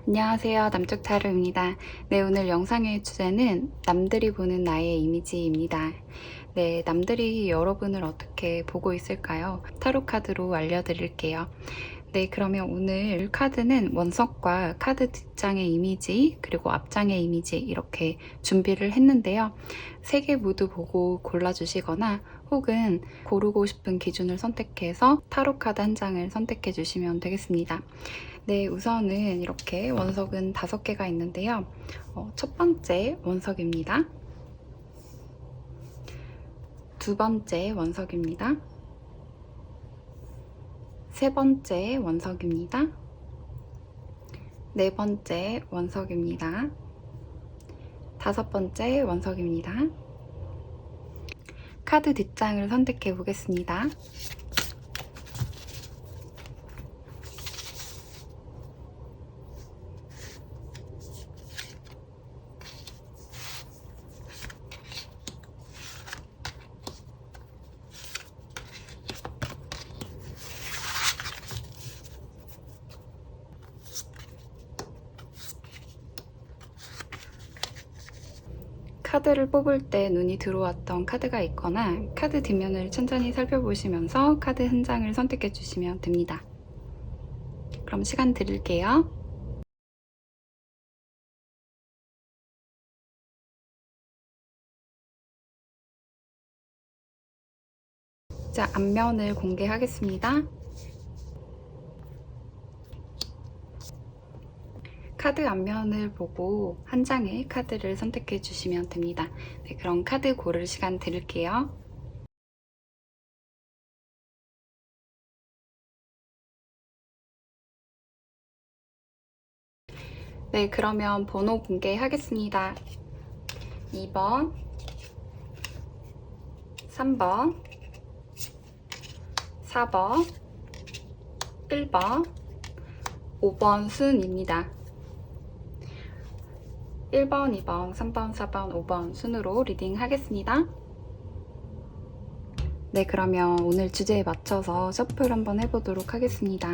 안녕하세요. 남쪽타로입니다. 네, 오늘 영상의 주제는 남들이 보는 나의 이미지입니다. 네, 남들이 여러분을 어떻게 보고 있을까요? 타로 카드로 알려드릴게요. 네, 그러면 오늘 카드는 원석과 카드 뒷장의 이미지, 그리고 앞장의 이미지 이렇게 준비를 했는데요. 세 개 모두 보고 골라주시거나 혹은 고르고 싶은 기준을 선택해서 타로 카드 한 장을 선택해 주시면 되겠습니다. 네, 우선은 이렇게 원석은 5개가 있는데요. 첫 번째 원석입니다. 두 번째 원석입니다. 세 번째 원석입니다. 네 번째 원석입니다. 다섯 번째 원석입니다. 카드 뒷장을 선택해 보겠습니다. 카드를 뽑을 때 눈이 들어왔던 카드가 있거나 카드 뒷면을 천천히 살펴보시면서 카드 한 장을 선택해 주시면 됩니다. 그럼 시간 드릴게요. 자, 앞면을 공개하겠습니다. 카드 앞면을 보고 한 장의 카드를 선택해 주시면 됩니다. 네, 그럼 카드 고를 시간 드릴게요. 네, 그러면 번호 공개하겠습니다. 2번, 3번, 4번, 1번, 5번 순입니다. 1번, 2번, 3번, 4번, 5번 순으로 리딩 하겠습니다. 네, 그러면 오늘 주제에 맞춰서 셔플 한번 해보도록 하겠습니다.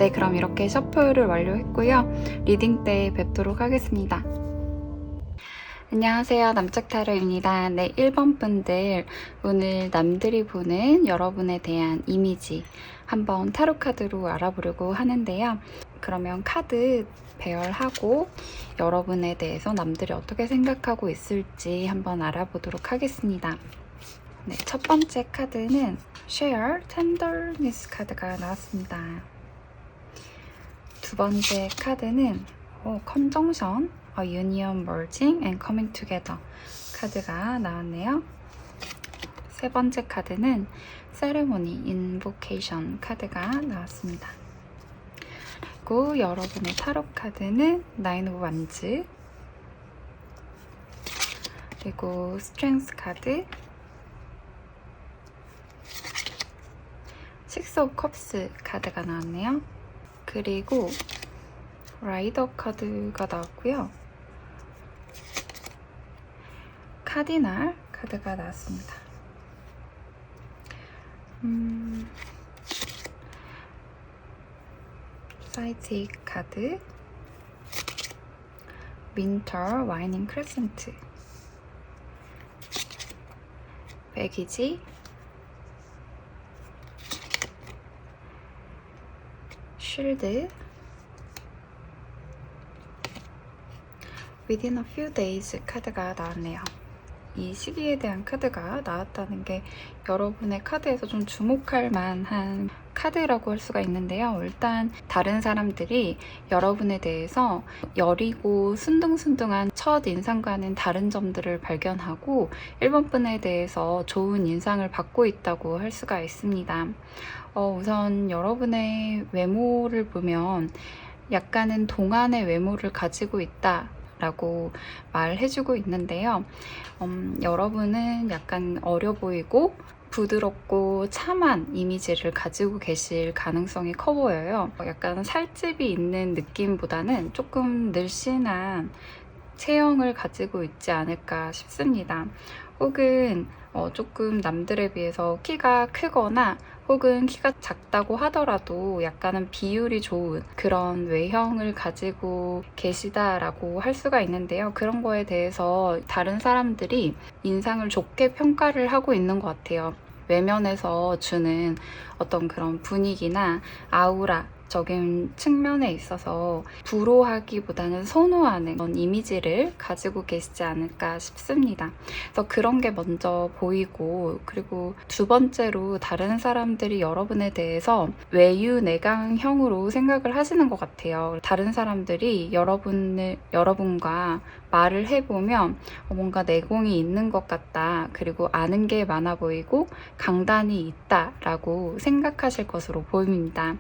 네, 그럼 이렇게 셔플을 완료했고요. 리딩 때 뵙도록 하겠습니다. 안녕하세요. 남측타로입니다. 네, 1번 분들, 오늘 남들이 보는 여러분에 대한 이미지 한번 타로 카드로 알아보려고 하는데요. 그러면 카드 배열하고 여러분에 대해서 남들이 어떻게 생각하고 있을지 한번 알아보도록 하겠습니다. 네, 첫 번째 카드는 Share Tenderness 카드가 나왔습니다. 두 번째 카드는 Conjunction, A Union Merging and Coming Together 카드가 나왔네요. 세 번째 카드는 Ceremony, Invocation 카드가 나왔습니다. 그리고 여러분의 타로 카드는 Nine of Wands, 그리고 Strength 카드, Six of Cups 카드가 나왔네요. 그리고 라이더 카드가 나왔고요. 카디날 카드가 나왔습니다. 사이틱 카드, 윈터 와이닝 크레센트, 백이지, 쉴드, Within a few days 카드가 나왔네요. 이 시기에 대한 카드가 나왔다는 게 여러분의 카드에서 좀 주목할 만한 카드라고 할 수가 있는데요. 일단 다른 사람들이 여러분에 대해서 여리고 순둥순둥한 첫 인상과는 다른 점들을 발견하고 1번 분에 대해서 좋은 인상을 받고 있다고 할 수가 있습니다. 우선 여러분의 외모를 보면 약간은 동안의 외모를 가지고 있다 라고 말해주고 있는데요. 여러분은 약간 어려 보이고 부드럽고 참한 이미지를 가지고 계실 가능성이 커 보여요. 약간 살집이 있는 느낌보다는 조금 늘씬한 체형을 가지고 있지 않을까 싶습니다. 혹은 조금 남들에 비해서 키가 크거나 혹은 키가 작다고 하더라도 약간은 비율이 좋은 그런 외형을 가지고 계시다라고 할 수가 있는데요. 그런 거에 대해서 다른 사람들이 인상을 좋게 평가를 하고 있는 것 같아요. 외면에서 주는 어떤 그런 분위기나 아우라 적인 측면에 있어서 부러워하기보다는 선호하는 그런 이미지를 가지고 계시지 않을까 싶습니다. 그래서 그런 게 먼저 보이고, 그리고 두 번째로 다른 사람들이 여러분에 대해서 외유내강형으로 생각을 하시는 것 같아요. 다른 사람들이 여러분과 말을 해보면 뭔가 내공이 있는 것 같다, 그리고 아는 게 많아 보이고 강단이 있다라고 생각하실 것으로 보입니다.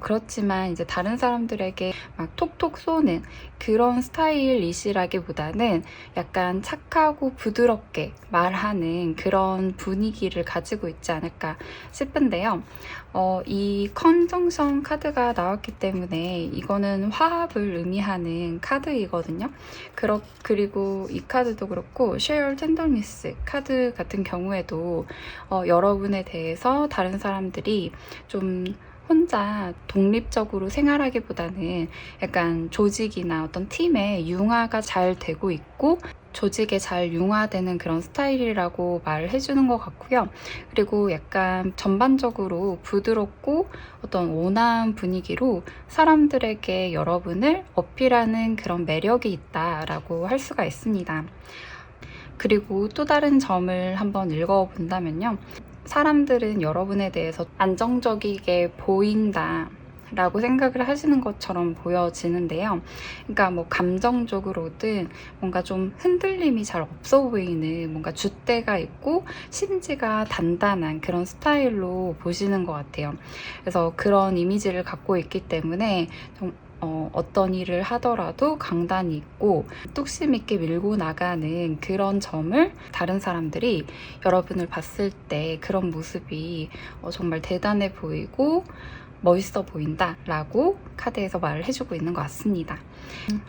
그렇지만 이제 다른 사람들에게 막 톡톡 쏘는 그런 스타일이시라기보다는 약간 착하고 부드럽게 말하는 그런 분위기를 가지고 있지 않을까 싶은데요. 이 컨정션 카드가 나왔기 때문에 이거는 화합을 의미하는 카드이거든요. 그리고 이 카드도 그렇고 Share Tenderness 카드 같은 경우에도 여러분에 대해서 다른 사람들이 좀 혼자 독립적으로 생활하기보다는 약간 조직이나 어떤 팀에 융화가 잘 되고 있고 조직에 잘 융화되는 그런 스타일이라고 말해주는 것 같고요. 그리고 약간 전반적으로 부드럽고 어떤 온화한 분위기로 사람들에게 여러분을 어필하는 그런 매력이 있다라고 할 수가 있습니다. 그리고 또 다른 점을 한번 읽어본다면요. 사람들은 여러분에 대해서 안정적이게 보인다 라고 생각을 하시는 것처럼 보여지는데요. 그러니까 뭐 감정적으로든 뭔가 좀 흔들림이 잘 없어 보이는 뭔가 줏대가 있고 심지가 단단한 그런 스타일로 보시는 것 같아요. 그래서 그런 이미지를 갖고 있기 때문에 좀 어떤 일을 하더라도 강단이 있고 뚝심 있게 밀고 나가는 그런 점을 다른 사람들이 여러분을 봤을 때 그런 모습이 정말 대단해 보이고 멋있어 보인다 라고 카드에서 말을 해주고 있는 것 같습니다.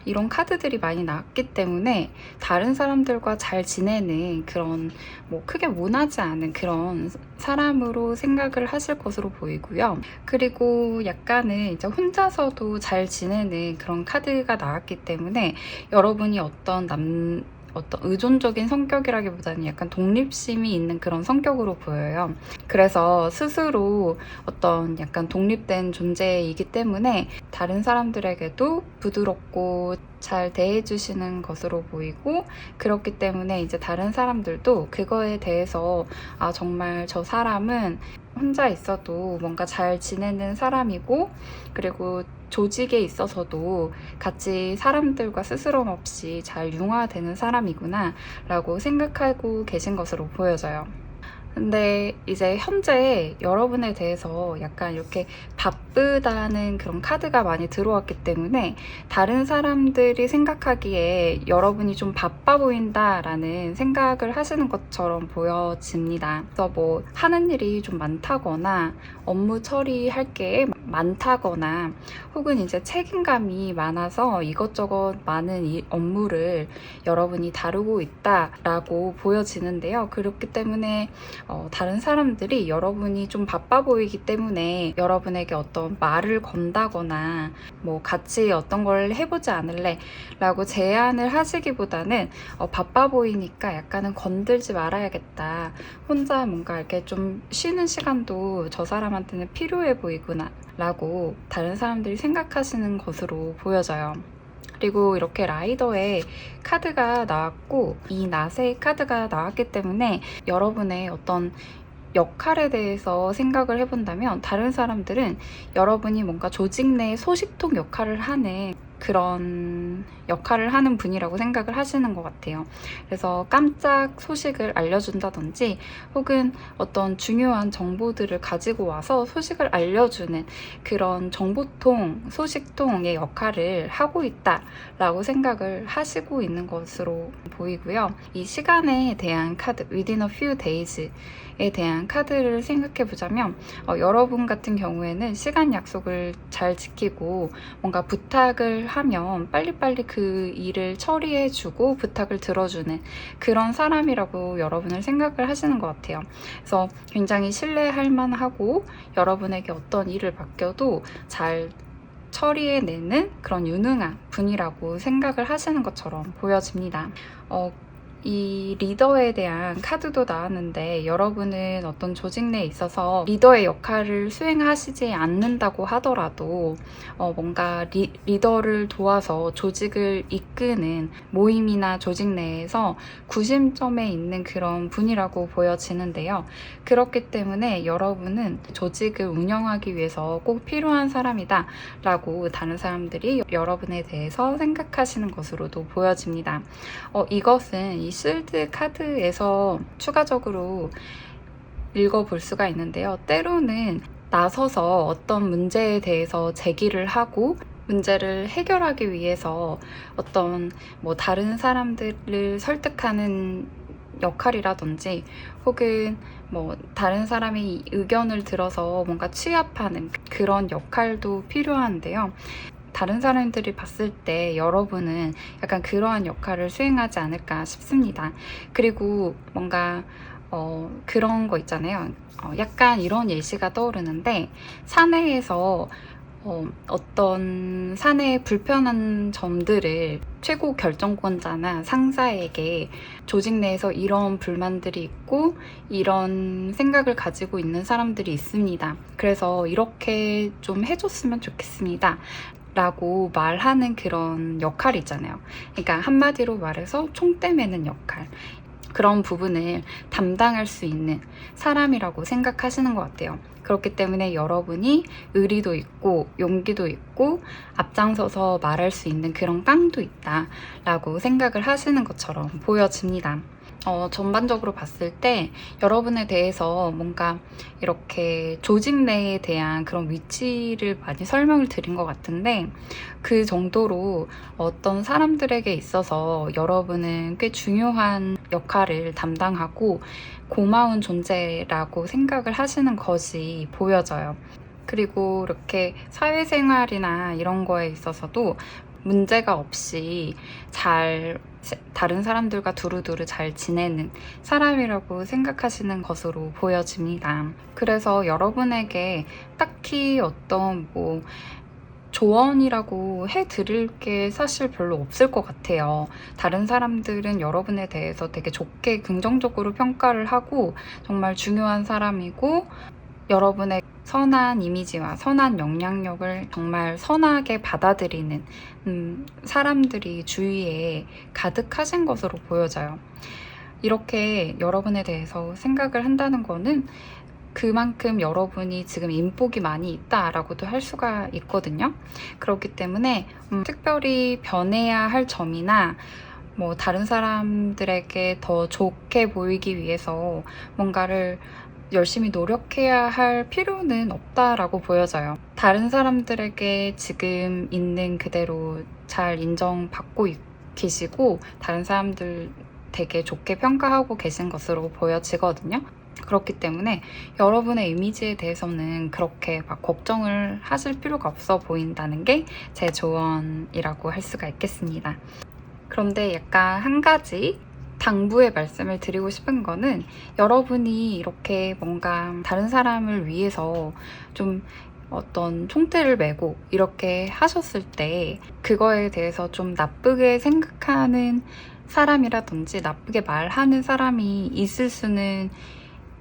이런 카드들이 많이 나왔기 때문에 다른 사람들과 잘 지내는 그런 뭐 크게 모나지 않은 그런 사람으로 생각을 하실 것으로 보이고요. 그리고 약간은 이제 혼자서도 잘 지내는 그런 카드가 나왔기 때문에 여러분이 어떤 의존적인 성격이라기보다는 약간 독립심이 있는 그런 성격으로 보여요. 그래서 스스로 어떤 약간 독립된 존재이기 때문에 다른 사람들에게도 부드럽고 잘 대해주시는 것으로 보이고, 그렇기 때문에 이제 다른 사람들도 그거에 대해서 아, 정말 저 사람은 혼자 있어도 뭔가 잘 지내는 사람이고, 그리고 조직에 있어서도 같이 사람들과 스스럼 없이 잘 융화되는 사람이구나 라고 생각하고 계신 것으로 보여져요. 근데 이제 현재 여러분에 대해서 약간 이렇게 바쁘다는 그런 카드가 많이 들어왔기 때문에 다른 사람들이 생각하기에 여러분이 좀 바빠 보인다라는 생각을 하시는 것처럼 보여집니다. 그래서 뭐 하는 일이 좀 많다거나 업무 처리할 게 많다거나 혹은 이제 책임감이 많아서 이것저것 많은 업무를 여러분이 다루고 있다라고 보여지는데요. 그렇기 때문에 다른 사람들이 여러분이 좀 바빠 보이기 때문에 여러분에게 어떤 말을 건다거나 뭐 같이 어떤 걸 해보지 않을래? 라고 제안을 하시기보다는 바빠 보이니까 약간은 건들지 말아야겠다. 혼자 뭔가 이렇게 좀 쉬는 시간도 저 사람한테는 필요해 보이구나. 라고 다른 사람들이 생각하시는 것으로 보여져요. 그리고 이렇게 라이더의 카드가 나왔고 이 낫의 카드가 나왔기 때문에 여러분의 어떤 역할에 대해서 생각을 해본다면 다른 사람들은 여러분이 뭔가 조직 내 소식통 역할을 하는 그런 역할을 하는 분이라고 생각을 하시는 것 같아요. 그래서 깜짝 소식을 알려준다든지 혹은 어떤 중요한 정보들을 가지고 와서 소식을 알려주는 그런 정보통, 소식통의 역할을 하고 있다라고 생각을 하시고 있는 것으로 보이고요. 이 시간에 대한 카드, within a few days에 대한 카드를 생각해 보자면 여러분 같은 경우에는 시간 약속을 잘 지키고 뭔가 부탁을 하면 빨리빨리 그 일을 처리해주고 부탁을 들어주는 그런 사람이라고 여러분을 생각을 하시는 것 같아요. 그래서 굉장히 신뢰할 만하고 여러분에게 어떤 일을 맡겨도 잘 처리해내는 그런 유능한 분이라고 생각을 하시는 것처럼 보여집니다. 이 리더에 대한 카드도 나왔는데 여러분은 어떤 조직 내에 있어서 리더의 역할을 수행하시지 않는다고 하더라도 뭔가 리더를 도와서 조직을 이끄는 모임이나 조직 내에서 구심점에 있는 그런 분이라고 보여지는데요. 그렇기 때문에 여러분은 조직을 운영하기 위해서 꼭 필요한 사람이다 라고 다른 사람들이 여러분에 대해서 생각하시는 것으로도 보여집니다. 이것은 이 실드 카드에서 추가적으로 읽어볼 수가 있는데요. 때로는 나서서 어떤 문제에 대해서 제기를 하고 문제를 해결하기 위해서 어떤 뭐 다른 사람들을 설득하는 역할이라든지 혹은 뭐 다른 사람의 의견을 들어서 뭔가 취합하는 그런 역할도 필요한데요. 다른 사람들이 봤을 때 여러분은 약간 그러한 역할을 수행하지 않을까 싶습니다. 그리고 뭔가 그런 거 있잖아요. 약간 이런 예시가 떠오르는데 사내에서 어떤 사내의 불편한 점들을 최고 결정권자나 상사에게 조직 내에서 이런 불만들이 있고 이런 생각을 가지고 있는 사람들이 있습니다. 그래서 이렇게 좀 해줬으면 좋겠습니다. 라고 말하는 그런 역할이 있잖아요. 그러니까 한마디로 말해서 총대 매는 역할. 그런 부분을 담당할 수 있는 사람이라고 생각하시는 것 같아요. 그렇기 때문에 여러분이 의리도 있고 용기도 있고 앞장서서 말할 수 있는 그런 깡도 있다라고 생각을 하시는 것처럼 보여집니다. 전반적으로 봤을 때 여러분에 대해서 뭔가 이렇게 조직 내에 대한 그런 위치를 많이 설명을 드린 것 같은데 그 정도로 어떤 사람들에게 있어서 여러분은 꽤 중요한 역할을 담당하고 고마운 존재라고 생각을 하시는 것이 보여져요. 그리고 이렇게 사회생활이나 이런 거에 있어서도 문제가 없이 잘 다른 사람들과 두루두루 잘 지내는 사람이라고 생각하시는 것으로 보여집니다. 그래서 여러분에게 딱히 어떤 조언이라고 해드릴 게 사실 별로 없을 것 같아요. 다른 사람들은 여러분에 대해서 되게 좋게 긍정적으로 평가를 하고 정말 중요한 사람이고 여러분의 선한 이미지와 선한 영향력을 정말 선하게 받아들이는 사람들이 주위에 가득하신 것으로 보여져요. 이렇게 여러분에 대해서 생각을 한다는 거는 그만큼 여러분이 지금 인복이 많이 있다라고도 할 수가 있거든요. 그렇기 때문에 특별히 변해야 할 점이나 다른 사람들에게 더 좋게 보이기 위해서 뭔가를 열심히 노력해야 할 필요는 없다라고 보여져요. 다른 사람들에게 지금 있는 그대로 잘 인정받고 계시고 다른 사람들 되게 좋게 평가하고 계신 것으로 보여지거든요. 그렇기 때문에 여러분의 이미지에 대해서는 그렇게 막 걱정을 하실 필요가 없어 보인다는 게 제 조언이라고 할 수가 있겠습니다. 그런데 약간 한 가지 당부의 말씀을 드리고 싶은 거는 여러분이 이렇게 뭔가 다른 사람을 위해서 좀 어떤 총대를 메고 이렇게 하셨을 때 그거에 대해서 좀 나쁘게 생각하는 사람이라든지 나쁘게 말하는 사람이 있을 수는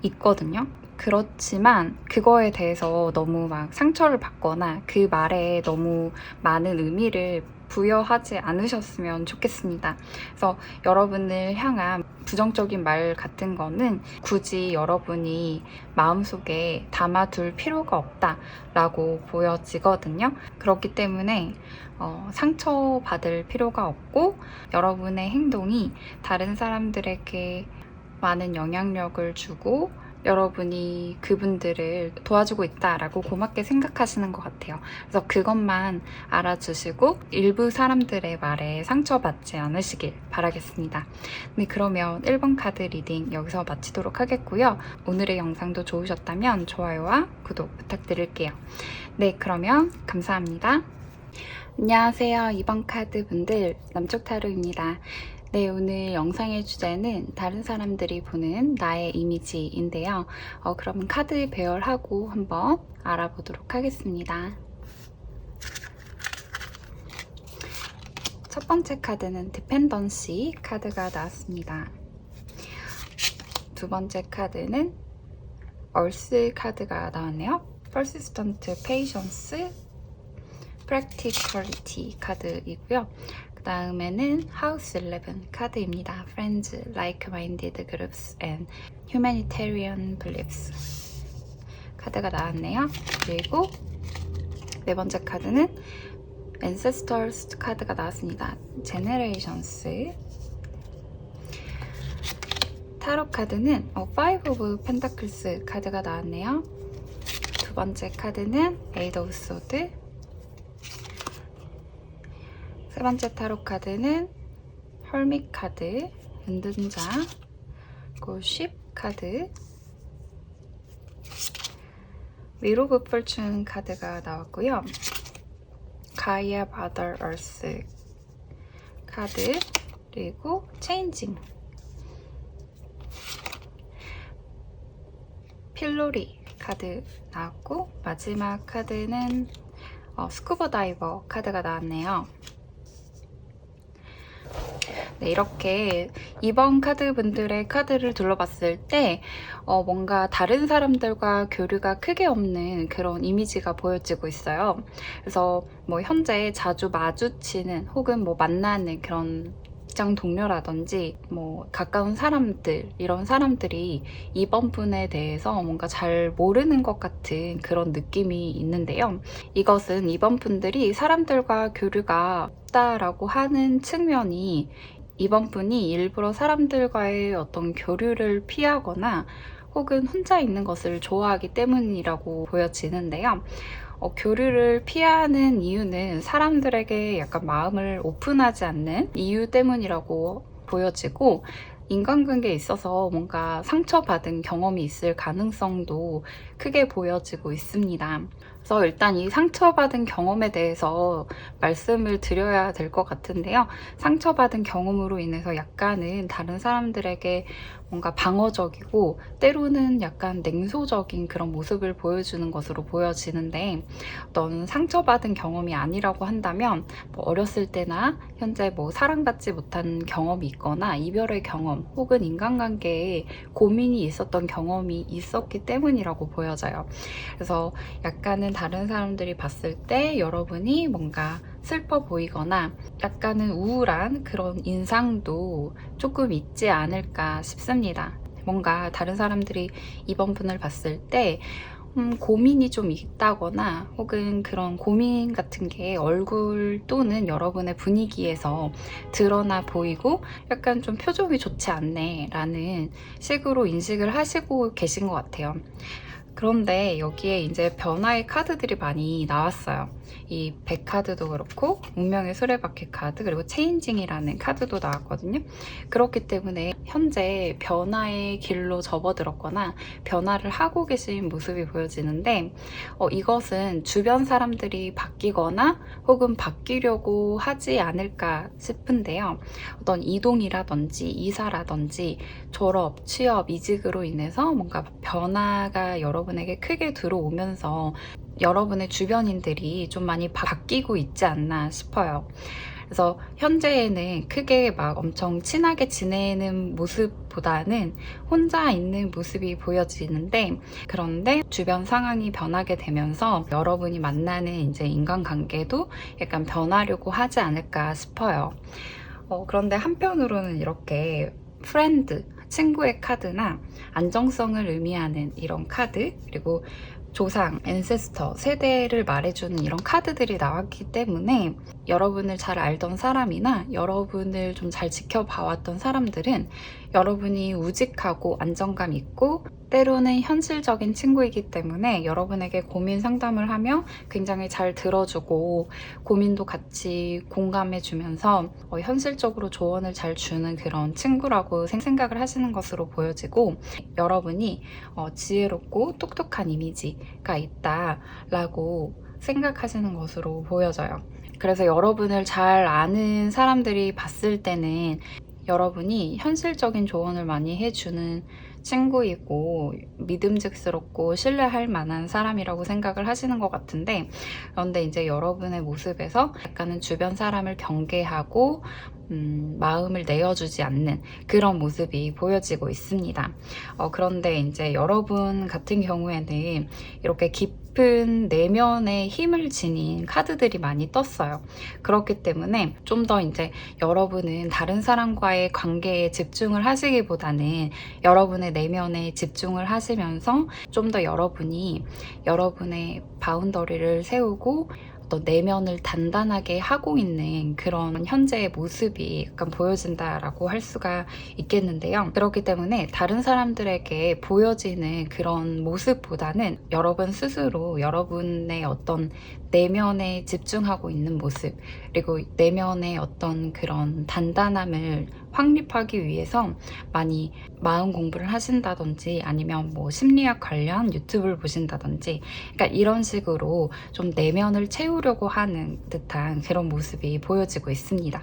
있거든요. 그렇지만 그거에 대해서 너무 막 상처를 받거나 그 말에 너무 많은 의미를 부여하지 않으셨으면 좋겠습니다. 그래서 여러분을 향한 부정적인 말 같은 거는 굳이 여러분이 마음속에 담아둘 필요가 없다라고 보여지거든요. 그렇기 때문에 상처받을 필요가 없고 여러분의 행동이 다른 사람들에게 많은 영향력을 주고 여러분이 그분들을 도와주고 있다라고 고맙게 생각하시는 것 같아요. 그래서 그것만 알아주시고 일부 사람들의 말에 상처받지 않으시길 바라겠습니다. 네, 그러면 1번 카드 리딩 여기서 마치도록 하겠고요. 오늘의 영상도 좋으셨다면 좋아요와 구독 부탁드릴게요. 네, 그러면 감사합니다. 안녕하세요. 2번 카드 분들 남쪽 타로입니다. 네, 오늘 영상의 주제는 다른 사람들이 보는 나의 이미지인데요. 그럼 카드 배열하고 한번 알아보도록 하겠습니다. 첫 번째 카드는 디펜던시 카드가 나왔습니다. 두 번째 카드는 얼스 카드가 나왔네요. Persistent Patience, Practicality 카드이고요. 그 다음에는 House 11 카드입니다. Friends, Like-Minded Groups and Humanitarian Beliefs 카드가 나왔네요. 그리고 네 번째 카드는 Ancestors 카드가 나왔습니다. Generations. 타로 카드는 Five of Pentacles 카드가 나왔네요. 두 번째 카드는 Eight of Swords. 세 번째 타로 카드는 헐밋 카드, 은둔자, 그리고 쉽 카드, 윌 오브 포춘 카드가 나왔고요. 가이아 바더 얼스 카드, 그리고 체인징, 필로리 카드 나왔고 마지막 카드는 스쿠버 다이버 카드가 나왔네요. 네, 이렇게 2번 카드 분들의 카드를 둘러봤을 때 뭔가 다른 사람들과 교류가 크게 없는 그런 이미지가 보여지고 있어요. 그래서 현재 자주 마주치는 혹은 만나는 그런 직장 동료라든지 가까운 사람들, 이런 사람들이 이번 분에 대해서 뭔가 잘 모르는 것 같은 그런 느낌이 있는데요. 이것은 이번 분들이 사람들과 교류가 없다라고 하는 측면이 이번 분이 일부러 사람들과의 어떤 교류를 피하거나 혹은 혼자 있는 것을 좋아하기 때문이라고 보여지는데요. 교류를 피하는 이유는 사람들에게 약간 마음을 오픈하지 않는 이유 때문이라고 보여지고 인간관계에 있어서 뭔가 상처받은 경험이 있을 가능성도 크게 보여지고 있습니다. 그래서 일단 이 상처받은 경험에 대해서 말씀을 드려야 될 것 같은데요. 상처받은 경험으로 인해서 약간은 다른 사람들에게 뭔가 방어적이고 때로는 약간 냉소적인 그런 모습을 보여주는 것으로 보여지는데, 어떤 상처받은 경험이 아니라고 한다면 뭐 어렸을 때나 현재 뭐 사랑받지 못한 경험이 있거나 이별의 경험 혹은 인간관계에 고민이 있었던 경험이 있었기 때문이라고 보여져요. 그래서 약간은 다른 사람들이 봤을 때 여러분이 뭔가 슬퍼 보이거나 약간은 우울한 그런 인상도 조금 있지 않을까 싶습니다. 뭔가 다른 사람들이 이번 분을 봤을 때 고민이 좀 있다거나 혹은 그런 고민 같은 게 얼굴 또는 여러분의 분위기에서 드러나 보이고 약간 좀 표정이 좋지 않네 라는 식으로 인식을 하시고 계신 것 같아요. 그런데 여기에 이제 변화의 카드들이 많이 나왔어요. 이 100카드도 그렇고 운명의 수레바퀴 카드 그리고 체인징이라는 카드도 나왔거든요. 그렇기 때문에 현재 변화의 길로 접어들었거나 변화를 하고 계신 모습이 보여지는데, 이것은 주변 사람들이 바뀌거나 혹은 바뀌려고 하지 않을까 싶은데요. 어떤 이동이라든지 이사라든지 졸업, 취업, 이직으로 인해서 뭔가 변화가 여러분에게 크게 들어오면서 여러분의 주변인들이 좀 많이 바뀌고 있지 않나 싶어요. 그래서 현재에는 크게 막 엄청 친하게 지내는 모습보다는 혼자 있는 모습이 보여지는데, 그런데 주변 상황이 변하게 되면서 여러분이 만나는 이제 인간관계도 약간 변하려고 하지 않을까 싶어요. 그런데 한편으로는 이렇게 프렌드, 친구의 카드나 안정성을 의미하는 이런 카드, 그리고 조상, 앤세스터, 세대를 말해주는 이런 카드들이 나왔기 때문에 여러분을 잘 알던 사람이나 여러분을 좀 잘 지켜봐왔던 사람들은 여러분이 우직하고 안정감 있고 때로는 현실적인 친구이기 때문에 여러분에게 고민 상담을 하며 굉장히 잘 들어주고 고민도 같이 공감해주면서 현실적으로 조언을 잘 주는 그런 친구라고 생각을 하시는 것으로 보여지고, 여러분이 지혜롭고 똑똑한 이미지가 있다라고 생각하시는 것으로 보여져요. 그래서 여러분을 잘 아는 사람들이 봤을 때는 여러분이 현실적인 조언을 많이 해주는 친구이고 믿음직스럽고 신뢰할 만한 사람이라고 생각을 하시는 것 같은데, 그런데 이제 여러분의 모습에서 약간은 주변 사람을 경계하고 마음을 내어주지 않는 그런 모습이 보여지고 있습니다. 그런데 이제 여러분 같은 경우에는 이렇게 깊은 내면의 힘을 지닌 카드들이 많이 떴어요. 그렇기 때문에 좀 더 이제 여러분은 다른 사람과의 관계에 집중을 하시기보다는 여러분의 내면에 집중을 하시면서 좀 더 여러분이 여러분의 바운더리를 세우고 어떤 내면을 단단하게 하고 있는 그런 현재의 모습이 약간 보여진다라고 할 수가 있겠는데요. 그렇기 때문에 다른 사람들에게 보여지는 그런 모습보다는 여러분 스스로 여러분의 어떤 내면에 집중하고 있는 모습, 그리고 내면의 어떤 그런 단단함을 확립하기 위해서 많이 마음 공부를 하신다든지 아니면 뭐 심리학 관련 유튜브를 보신다든지, 그러니까 이런 식으로 좀 내면을 채우려고 하는 듯한 그런 모습이 보여지고 있습니다.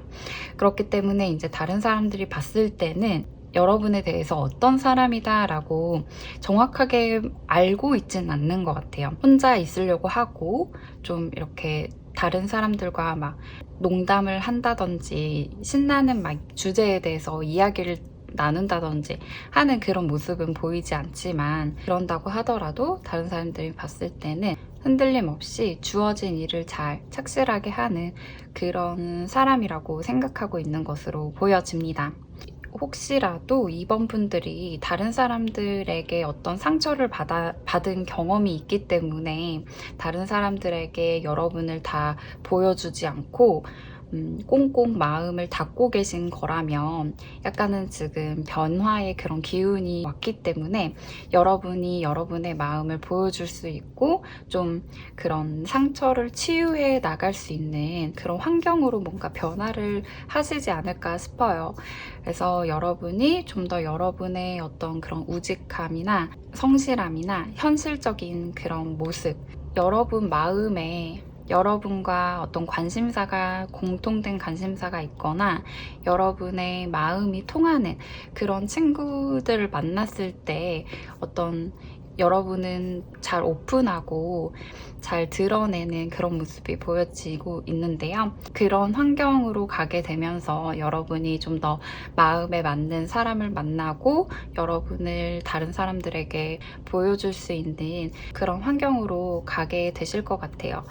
그렇기 때문에 이제 다른 사람들이 봤을 때는 여러분에 대해서 어떤 사람이다 라고 정확하게 알고 있진 않는 것 같아요. 혼자 있으려고 하고 좀 이렇게 다른 사람들과 막 농담을 한다든지 신나는 막 주제에 대해서 이야기를 나눈다든지 하는 그런 모습은 보이지 않지만, 그런다고 하더라도 다른 사람들이 봤을 때는 흔들림 없이 주어진 일을 잘 착실하게 하는 그런 사람이라고 생각하고 있는 것으로 보여집니다. 혹시라도 이번 분들이 다른 사람들에게 어떤 상처를 받은 경험이 있기 때문에 다른 사람들에게 여러분을 다 보여주지 않고 꽁꽁 마음을 닫고 계신 거라면 약간은 지금 변화의 그런 기운이 왔기 때문에 여러분이 여러분의 마음을 보여줄 수 있고 좀 그런 상처를 치유해 나갈 수 있는 그런 환경으로 뭔가 변화를 하시지 않을까 싶어요. 그래서 여러분이 좀 더 여러분의 어떤 그런 우직함이나 성실함이나 현실적인 그런 모습, 여러분 마음에 여러분과 어떤 관심사가 공통된 관심사가 있거나 여러분의 마음이 통하는 그런 친구들을 만났을 때 어떤 여러분은 잘 오픈하고 잘 드러내는 그런 모습이 보여지고 있는데요. 그런 환경으로 가게 되면서 여러분이 좀 더 마음에 맞는 사람을 만나고 여러분을 다른 사람들에게 보여줄 수 있는 그런 환경으로 가게 되실 것 같아요.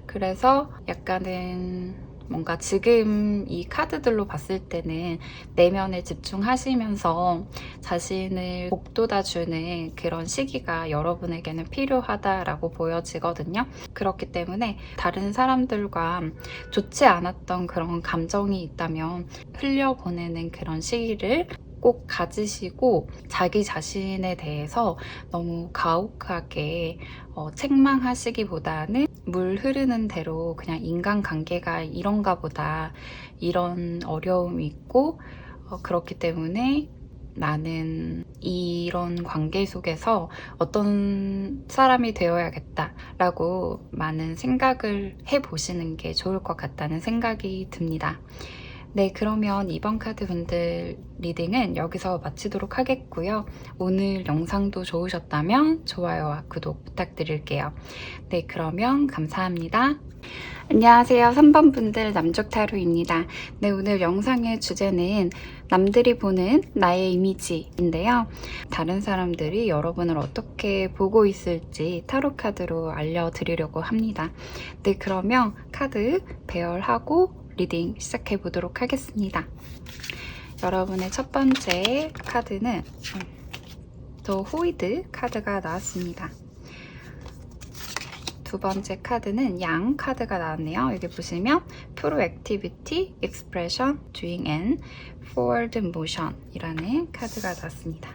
그래서 약간은 뭔가 지금 이 카드들로 봤을 때는 내면에 집중하시면서 자신을 복돋아주는 그런 시기가 여러분에게는 필요하다라고 보여지거든요. 그렇기 때문에 다른 사람들과 좋지 않았던 그런 감정이 있다면 흘려보내는 그런 시기를 꼭 가지시고 자기 자신에 대해서 너무 가혹하게 책망하시기보다는 물 흐르는 대로 그냥 인간관계가 이런가 보다, 이런 어려움이 있고 그렇기 때문에 나는 이런 관계 속에서 어떤 사람이 되어야겠다 라고 많은 생각을 해보시는 게 좋을 것 같다는 생각이 듭니다. 네, 그러면 이번 카드 분들 리딩은 여기서 마치도록 하겠고요. 오늘 영상도 좋으셨다면 좋아요와 구독 부탁드릴게요. 네, 그러면 감사합니다. 안녕하세요. 3번 분들 남쪽타로입니다. 네, 오늘 영상의 주제는 남들이 보는 나의 이미지인데요. 다른 사람들이 여러분을 어떻게 보고 있을지 타로 카드로 알려드리려고 합니다. 네, 그러면 카드 배열하고 리딩 시작해 보도록 하겠습니다. 여러분의 첫 번째 카드는 더 호이드 카드가 나왔습니다. 두 번째 카드는 양 카드가 나왔네요. 여기 보시면 프로액티비티, 익스프레션, doing and forward motion 이라는 카드가 나왔습니다.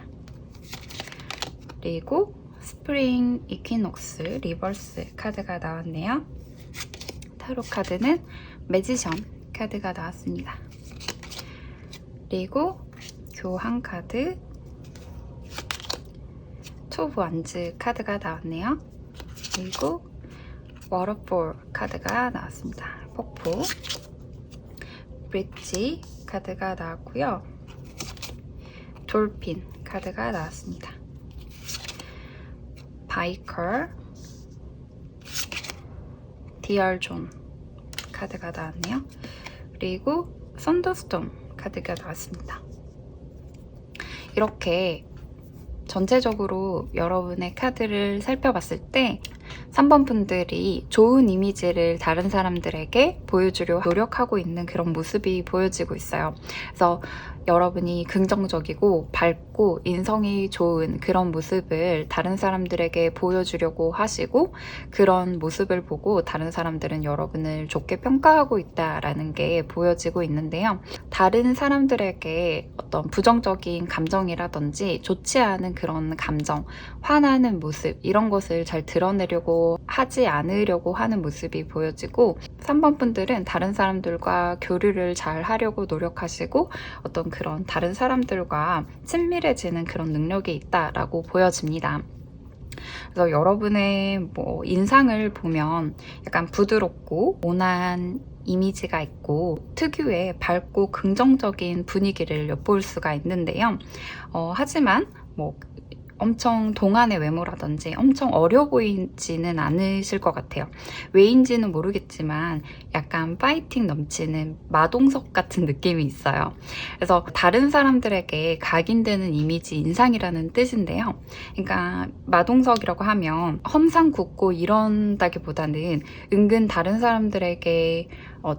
그리고 스프링 이퀴녹스 리버스 카드가 나왔네요. 타로 카드는 매지션 카드가 나왔습니다. 그리고 교황 카드, 투브 완즈 카드가 나왔네요. 그리고 워터볼 카드가 나왔습니다. 폭포, 브릿지 카드가 나왔고요. 돌핀 카드가 나왔습니다. 바이커, 디얼존 카드가 나왔네요. 그리고 썬더스톰 카드가 나왔습니다. 이렇게 전체적으로 여러분의 카드를 살펴봤을 때 3번 분들이 좋은 이미지를 다른 사람들에게 보여주려 노력하고 있는 그런 모습이 보여지고 있어요. 그래서 여러분이 긍정적이고 밝고 인성이 좋은 그런 모습을 다른 사람들에게 보여주려고 하시고 그런 모습을 보고 다른 사람들은 여러분을 좋게 평가하고 있다라는 게 보여지고 있는데요. 다른 사람들에게 어떤 부정적인 감정이라든지 좋지 않은 그런 감정, 화나는 모습 이런 것을 잘 드러내려고 하지 않으려고 하는 모습이 보여지고 3번 분들은 다른 사람들과 교류를 잘 하려고 노력하시고 어떤 그런 다른 사람들과 친밀해지는 그런 능력이 있다라고 보여집니다. 그래서 여러분의 인상을 보면 약간 부드럽고 온화한 이미지가 있고 특유의 밝고 긍정적인 분위기를 엿볼 수가 있는데요. 하지만 엄청 동안의 외모라든지 엄청 어려 보이지는 않으실 것 같아요. 왜인지는 모르겠지만 약간 파이팅 넘치는 마동석 같은 느낌이 있어요. 그래서 다른 사람들에게 각인되는 이미지 인상이라는 뜻인데요. 그러니까 마동석이라고 하면 험상 굳고 이런다기보다는 은근 다른 사람들에게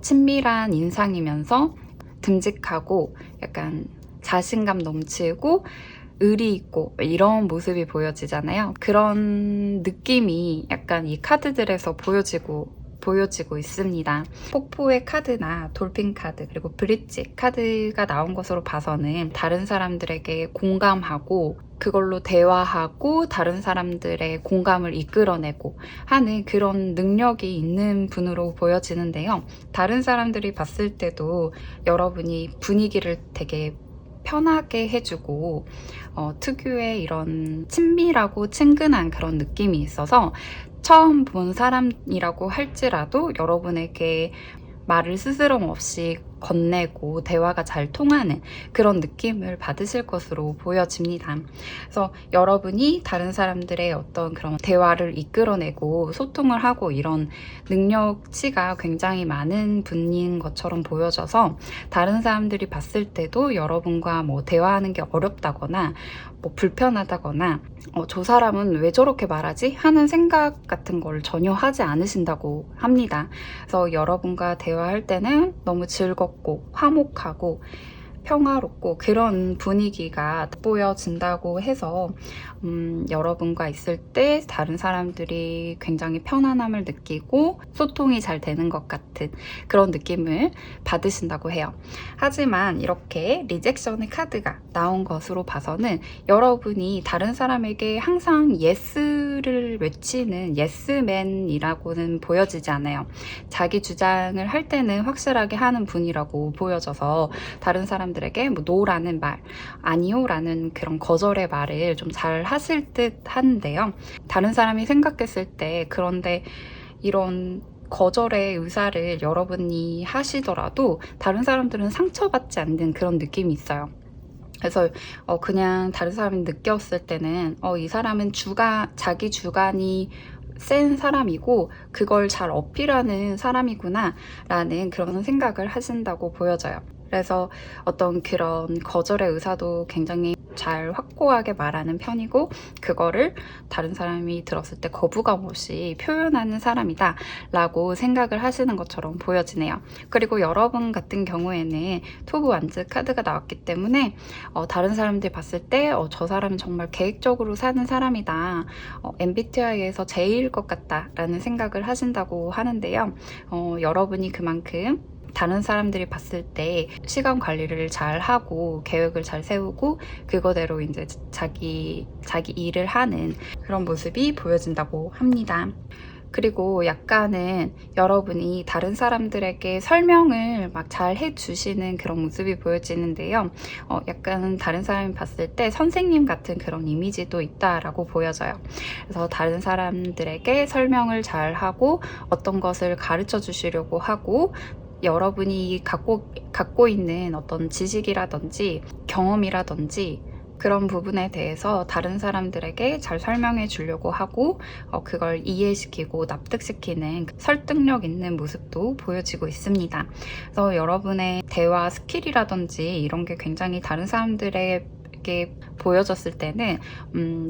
친밀한 인상이면서 듬직하고 약간 자신감 넘치고 의리 있고 이런 모습이 보여지잖아요. 그런 느낌이 약간 이 카드들에서 보여지고 있습니다. 폭포의 카드나 돌핀 카드 그리고 브릿지 카드가 나온 것으로 봐서는 다른 사람들에게 공감하고 그걸로 대화하고 다른 사람들의 공감을 이끌어내고 하는 그런 능력이 있는 분으로 보여지는데요. 다른 사람들이 봤을 때도 여러분이 분위기를 되게 편하게 해주고 특유의 이런 친밀하고 친근한 그런 느낌이 있어서 처음 본 사람이라고 할지라도 여러분에게 말을 스스럼 없이 건네고 대화가 잘 통하는 그런 느낌을 받으실 것으로 보여집니다. 그래서 여러분이 다른 사람들의 어떤 그런 대화를 이끌어내고 소통을 하고 이런 능력치가 굉장히 많은 분인 것처럼 보여져서 다른 사람들이 봤을 때도 여러분과 뭐 대화하는 게 어렵다거나 뭐 불편하다거나 저 사람은 왜 저렇게 말하지? 하는 생각 같은 걸 전혀 하지 않으신다고 합니다. 그래서 여러분과 대화할 때는 너무 즐겁고 화목하고 평화롭고 그런 분위기가 보여진다고 해서 여러분과 있을 때 다른 사람들이 굉장히 편안함을 느끼고 소통이 잘 되는 것 같은 그런 느낌을 받으신다고 해요. 하지만 이렇게 리젝션의 카드가 나온 것으로 봐서는 여러분이 다른 사람에게 항상 예스를 외치는 예스맨이라고는 보여지지 않아요. 자기 주장을 할 때는 확실하게 하는 분이라고 보여져서 다른 사람들에게 뭐 노라는 말, 아니요 라는 그런 거절의 말을 좀 잘 하실 듯 하는데요. 다른 사람이 생각했을 때 그런데 이런 거절의 의사를 여러분이 하시더라도 다른 사람들은 상처받지 않는 그런 느낌이 있어요. 그래서 그냥 다른 사람이 느꼈을 때는 이 사람은 자기 주관이 센 사람이고 그걸 잘 어필하는 사람이구나 라는 그런 생각을 하신다고 보여져요. 그래서 어떤 그런 거절의 의사도 굉장히 잘 확고하게 말하는 편이고 그거를 다른 사람이 들었을 때 거부감 없이 표현하는 사람이다 라고 생각을 하시는 것처럼 보여지네요. 그리고 여러분 같은 경우에는 토브 완즈 카드가 나왔기 때문에 다른 사람들이 봤을 때 저 사람은 정말 계획적으로 사는 사람이다, MBTI에서 J일 것 같다 라는 생각을 하신다고 하는데요. 여러분이 그만큼 다른 사람들이 봤을 때 시간 관리를 잘 하고 계획을 잘 세우고 그거대로 이제 자기 일을 하는 그런 모습이 보여진다고 합니다. 그리고 약간은 여러분이 다른 사람들에게 설명을 막 잘 해주시는 그런 모습이 보여지는데요. 약간 다른 사람이 봤을 때 선생님 같은 그런 이미지도 있다라고 보여져요. 그래서 다른 사람들에게 설명을 잘 하고 어떤 것을 가르쳐 주시려고 하고 여러분이 갖고 있는 어떤 지식이라든지 경험이라든지 그런 부분에 대해서 다른 사람들에게 잘 설명해 주려고 하고 그걸 이해시키고 납득시키는 설득력 있는 모습도 보여지고 있습니다. 그래서 여러분의 대화 스킬이라든지 이런 게 굉장히 다른 사람들에게 보여졌을 때는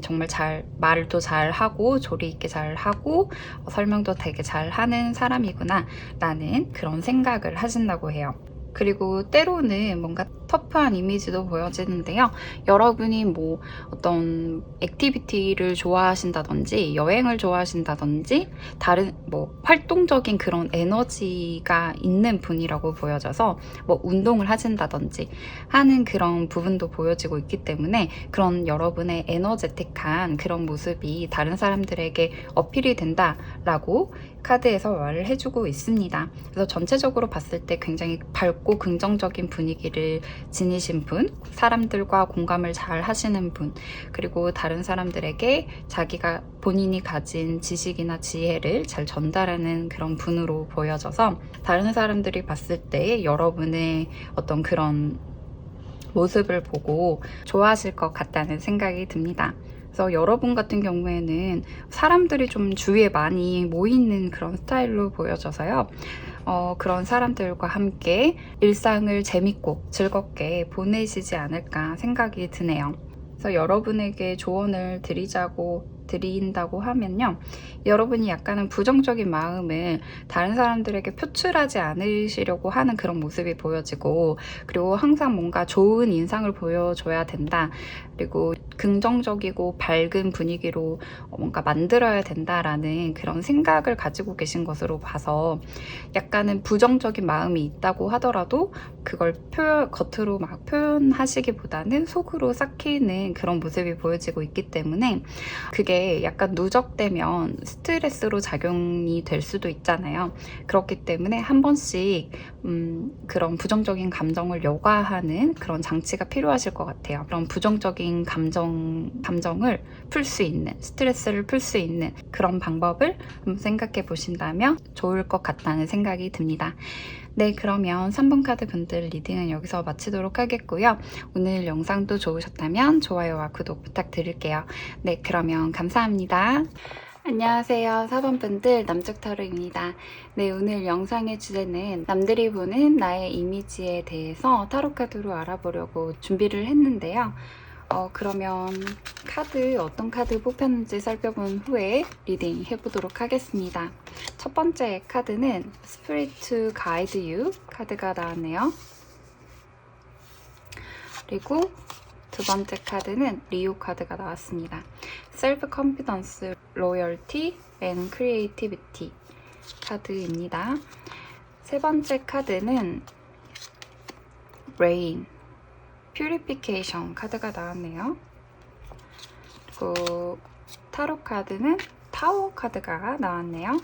정말 말도 잘 하고 조리 있게 잘 하고 설명도 되게 잘 하는 사람이구나 라는 그런 생각을 하신다고 해요. 그리고 때로는 뭔가 터프한 이미지도 보여지는데요. 여러분이 뭐 어떤 액티비티를 좋아하신다든지 여행을 좋아하신다든지 다른 뭐 활동적인 그런 에너지가 있는 분이라고 보여져서 뭐 운동을 하신다든지 하는 그런 부분도 보여지고 있기 때문에 그런 여러분의 에너제틱한 그런 모습이 다른 사람들에게 어필이 된다라고 카드에서 말을 해주고 있습니다. 그래서 전체적으로 봤을 때 굉장히 밝고 긍정적인 분위기를 지니신 분, 사람들과 공감을 잘 하시는 분, 그리고 다른 사람들에게 자기가 본인이 가진 지식이나 지혜를 잘 전달하는 그런 분으로 보여져서 다른 사람들이 봤을 때 여러분의 어떤 그런 모습을 보고 좋아하실 것 같다는 생각이 듭니다. 그래서 여러분 같은 경우에는 사람들이 좀 주위에 많이 모이는 그런 스타일로 보여져서요. 그런 사람들과 함께 일상을 재밌고 즐겁게 보내시지 않을까 생각이 드네요. 그래서 여러분에게 조언을 드린다고 하면요. 여러분이 약간은 부정적인 마음을 다른 사람들에게 표출하지 않으시려고 하는 그런 모습이 보여지고 그리고 항상 뭔가 좋은 인상을 보여줘야 된다. 그리고 긍정적이고 밝은 분위기로 뭔가 만들어야 된다라는 그런 생각을 가지고 계신 것으로 봐서 약간은 부정적인 마음이 있다고 하더라도 그걸 겉으로 막 표현하시기보다는 속으로 삭히는 그런 모습이 보여지고 있기 때문에 그게 약간 누적되면 스트레스로 작용이 될 수도 있잖아요. 그렇기 때문에 한 번씩 그런 부정적인 감정을 여과하는 그런 장치가 필요하실 것 같아요. 그런 부정적인 감정을 풀 수 있는, 스트레스를 풀 수 있는 그런 방법을 한번 생각해 보신다면 좋을 것 같다는 생각이 듭니다. 네, 그러면 3번 카드 분들 리딩은 여기서 마치도록 하겠고요. 오늘 영상도 좋으셨다면 좋아요와 구독 부탁드릴게요. 네, 그러면 감사합니다. 안녕하세요. 4번 분들 남쪽 타로입니다. 네, 오늘 영상의 주제는 남들이 보는 나의 이미지에 대해서 타로카드로 알아보려고 준비를 했는데요. 그러면 어떤 카드 뽑혔는지 살펴본 후에 리딩 해보도록 하겠습니다. 첫 번째 카드는 Spirit to Guide You 카드가 나왔네요. 그리고 두 번째 카드는 리오 카드가 나왔습니다. Self Confidence, Loyalty and Creativity 카드입니다. 세 번째 카드는 Rain, Purification 카드가 나왔네요. 그리고 타로 카드는 타워 카드가 나왔네요.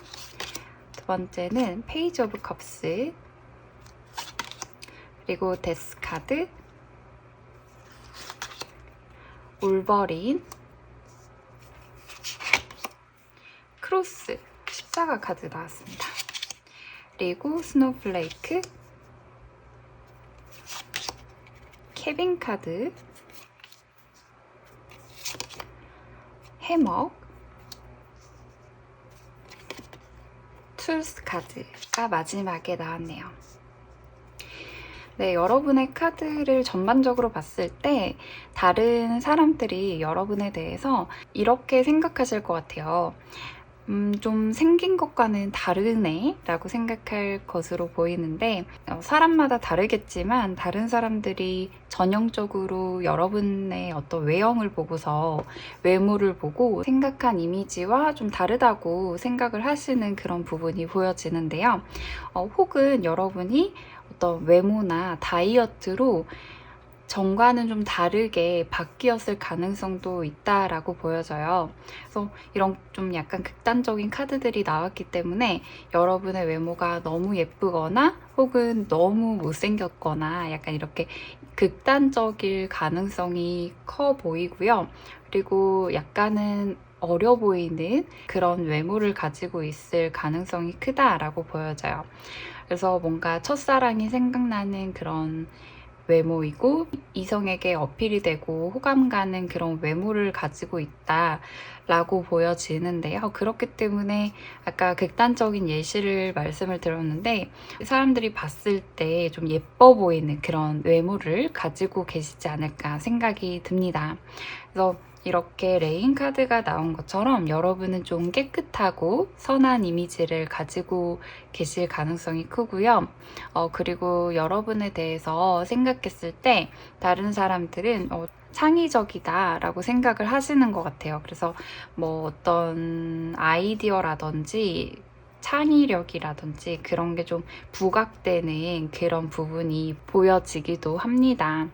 두 번째는 Page of Cups, 그리고 데스 카드, 울버린, 크로스, 십자가 카드 나왔습니다. 그리고 스노우플레이크, 케빈 카드, 해머, 툴스 카드가 마지막에 나왔네요. 네, 여러분의 카드를 전반적으로 봤을 때 다른 사람들이 여러분에 대해서 이렇게 생각하실 것 같아요. 좀 생긴 것과는 다르네 라고 생각할 것으로 보이는데 사람마다 다르겠지만 다른 사람들이 전형적으로 여러분의 어떤 외형을 보고서 외모를 보고 생각한 이미지와 좀 다르다고 생각을 하시는 그런 부분이 보여지는데요. 혹은 여러분이 어떤 외모나 다이어트로 전과는 좀 다르게 바뀌었을 가능성도 있다라고 보여져요. 그래서 이런 좀 약간 극단적인 카드들이 나왔기 때문에 여러분의 외모가 너무 예쁘거나 혹은 너무 못생겼거나 약간 이렇게 극단적일 가능성이 커 보이고요. 그리고 약간은 어려 보이는 그런 외모를 가지고 있을 가능성이 크다라고 보여져요. 그래서 뭔가 첫사랑이 생각나는 그런 외모이고 이성에게 어필이 되고 호감 가는 그런 외모를 가지고 있다라고 보여지는데요. 그렇기 때문에 아까 극단적인 예시를 말씀을 드렸는데 사람들이 봤을 때 좀 예뻐 보이는 그런 외모를 가지고 계시지 않을까 생각이 듭니다. 그래서 이렇게 레인 카드가 나온 것처럼 여러분은 좀 깨끗하고 선한 이미지를 가지고 계실 가능성이 크고요. 그리고 여러분에 대해서 생각했을 때 다른 사람들은 창의적이다 라고 생각을 하시는 것 같아요. 그래서 뭐 어떤 아이디어라든지 창의력이라든지 그런 게 좀 부각되는 그런 부분이 보여지기도 합니다.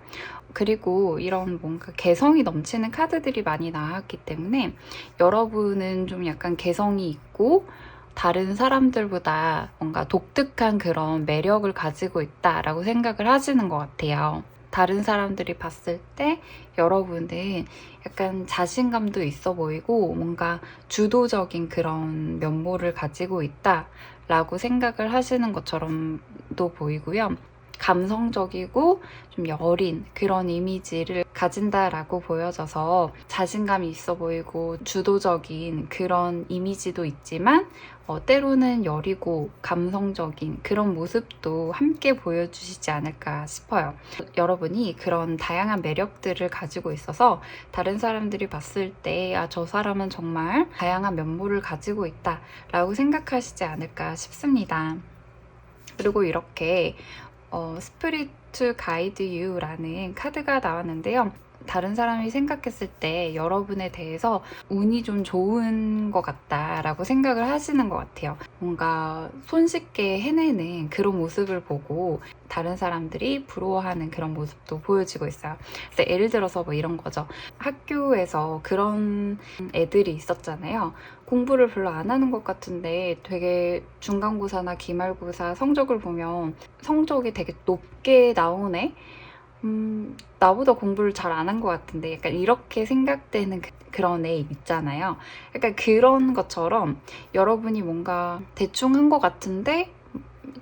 그리고 이런 뭔가 개성이 넘치는 카드들이 많이 나왔기 때문에 여러분은 좀 약간 개성이 있고 다른 사람들보다 뭔가 독특한 그런 매력을 가지고 있다라고 생각을 하시는 것 같아요. 다른 사람들이 봤을 때 여러분은 약간 자신감도 있어 보이고 뭔가 주도적인 그런 면모를 가지고 있다라고 생각을 하시는 것처럼도 보이고요. 감성적이고 좀 여린 그런 이미지를 가진다라고 보여져서 자신감이 있어 보이고 주도적인 그런 이미지도 있지만 때로는 여리고 감성적인 그런 모습도 함께 보여주시지 않을까 싶어요. 여러분이 그런 다양한 매력들을 가지고 있어서 다른 사람들이 봤을 때 저 사람은 정말 다양한 면모를 가지고 있다 라고 생각하시지 않을까 싶습니다. 그리고 이렇게 Spirit to Guide You라는 카드가 나왔는데요. 다른 사람이 생각했을 때 여러분에 대해서 운이 좀 좋은 것 같다라고 생각을 하시는 것 같아요. 뭔가 손쉽게 해내는 그런 모습을 보고 다른 사람들이 부러워하는 그런 모습도 보여지고 있어요. 그래서 예를 들어서 뭐 이런 거죠. 학교에서 그런 애들이 있었잖아요. 공부를 별로 안 하는 것 같은데 되게 중간고사나 기말고사 성적을 보면 성적이 되게 높게 나오네? 나보다 공부를 잘 안 한 것 같은데 약간 이렇게 생각되는 그런 애 있잖아요. 약간 그런 것처럼 여러분이 뭔가 대충 한 것 같은데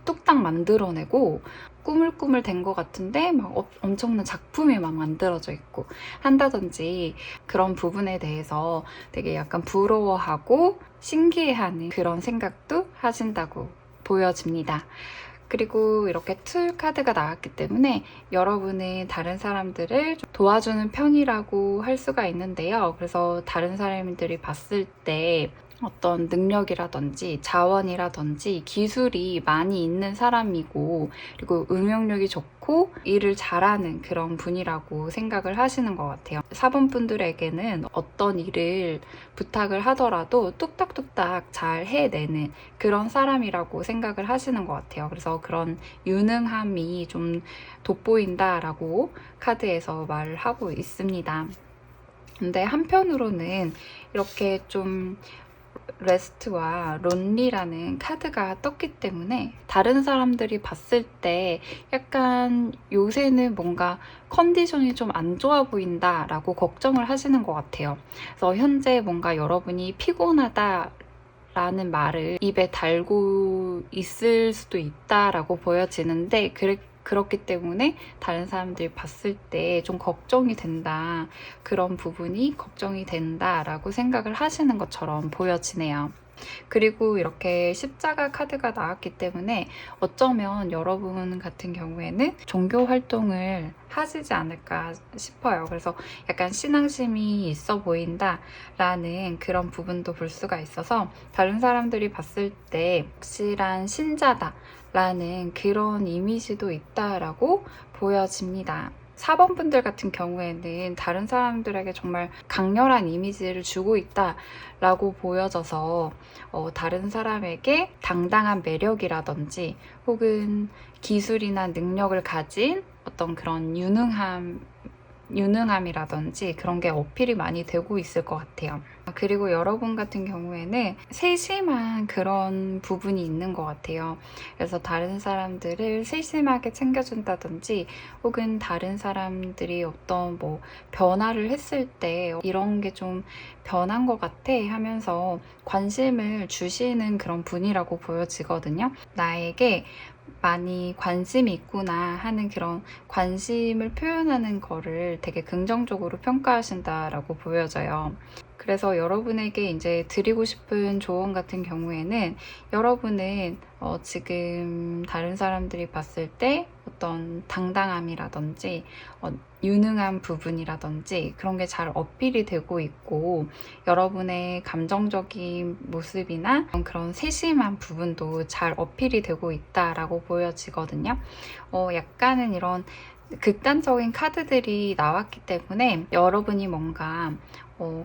뚝딱 만들어내고 꾸물꾸물 된 것 같은데 막 엄청난 작품이 막 만들어져 있고 한다든지 그런 부분에 대해서 되게 약간 부러워하고 신기해하는 그런 생각도 하신다고 보여집니다. 그리고 이렇게 툴 카드가 나왔기 때문에 여러분은 다른 사람들을 좀 도와주는 편이라고 할 수가 있는데요. 그래서 다른 사람들이 봤을 때 어떤 능력이라든지 자원이라든지 기술이 많이 있는 사람이고 그리고 응용력이 좋고 일을 잘하는 그런 분이라고 생각을 하시는 것 같아요. 사범분들에게는 어떤 일을 부탁을 하더라도 뚝딱뚝딱 잘 해내는 그런 사람이라고 생각을 하시는 것 같아요. 그래서 그런 유능함이 좀 돋보인다라고 카드에서 말하고 있습니다. 근데 한편으로는 이렇게 좀 레스트와 론리라는 카드가 떴기 때문에 다른 사람들이 봤을 때 약간 요새는 뭔가 컨디션이 좀 안 좋아 보인다 라고 걱정을 하시는 것 같아요. 그래서 현재 뭔가 여러분이 피곤하다 라는 말을 입에 달고 있을 수도 있다라고 보여지는데 그렇기 때문에 다른 사람들이 봤을 때 좀 걱정이 된다. 그런 부분이 걱정이 된다라고 생각을 하시는 것처럼 보여지네요. 그리고 이렇게 십자가 카드가 나왔기 때문에 어쩌면 여러분 같은 경우에는 종교 활동을 하시지 않을까 싶어요. 그래서 약간 신앙심이 있어 보인다라는 그런 부분도 볼 수가 있어서 다른 사람들이 봤을 때 확실한 신자다라는 그런 이미지도 있다라고 보여집니다. 4번 분들 같은 경우에는 다른 사람들에게 정말 강렬한 이미지를 주고 있다라고 보여져서 다른 사람에게 당당한 매력이라든지 혹은 기술이나 능력을 가진 어떤 그런 유능함이라든지 그런 게 어필이 많이 되고 있을 것 같아요. 그리고 여러분 같은 경우에는 세심한 그런 부분이 있는 것 같아요. 그래서 다른 사람들을 세심하게 챙겨준다든지 혹은 다른 사람들이 어떤 뭐 변화를 했을 때 이런 게 좀 변한 것 같아 하면서 관심을 주시는 그런 분이라고 보여지거든요. 나에게 많이 관심이 있구나 하는 그런 관심을 표현하는 거를 되게 긍정적으로 평가하신다라고 보여져요. 그래서 여러분에게 이제 드리고 싶은 조언 같은 경우에는 여러분은 지금 다른 사람들이 봤을 때 어떤 당당함이라든지 유능한 부분이라든지 그런 게 잘 어필이 되고 있고 여러분의 감정적인 모습이나 그런 세심한 부분도 잘 어필이 되고 있다라고 보여지거든요. 약간은 이런 극단적인 카드들이 나왔기 때문에 여러분이 뭔가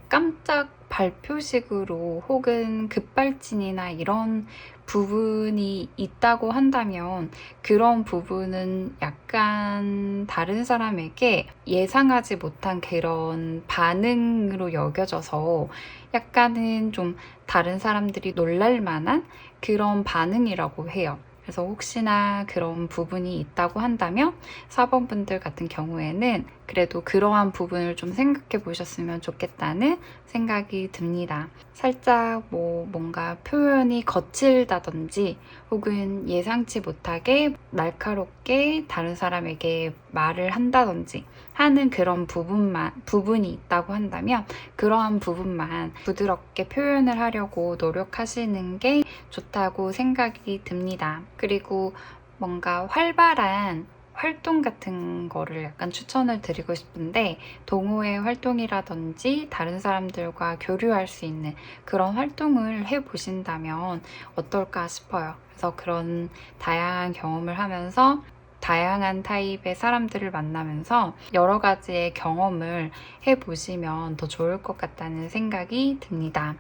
깜짝 발표식으로 혹은 급발진이나 이런 부분이 있다고 한다면 그런 부분은 약간 다른 사람에게 예상하지 못한 그런 반응으로 여겨져서 약간은 좀 다른 사람들이 놀랄 만한 그런 반응이라고 해요. 그래서 혹시나 그런 부분이 있다고 한다면 4번 분들 같은 경우에는 그래도 그러한 부분을 좀 생각해 보셨으면 좋겠다는 생각이 듭니다. 살짝 뭔가 표현이 거칠다든지 혹은 예상치 못하게 날카롭게 다른 사람에게 말을 한다든지 하는 그런 부분이 있다고 한다면 그러한 부분만 부드럽게 표현을 하려고 노력하시는 게 좋다고 생각이 듭니다. 그리고 뭔가 활발한 활동 같은 거를 약간 추천을 드리고 싶은데 동호회 활동이라든지 다른 사람들과 교류할 수 있는 그런 활동을 해보신다면 어떨까 싶어요. 그래서 그런 다양한 경험을 하면서 다양한 타입의 사람들을 만나면서 여러 가지의 경험을 해보시면 더 좋을 것 같다는 생각이 듭니다.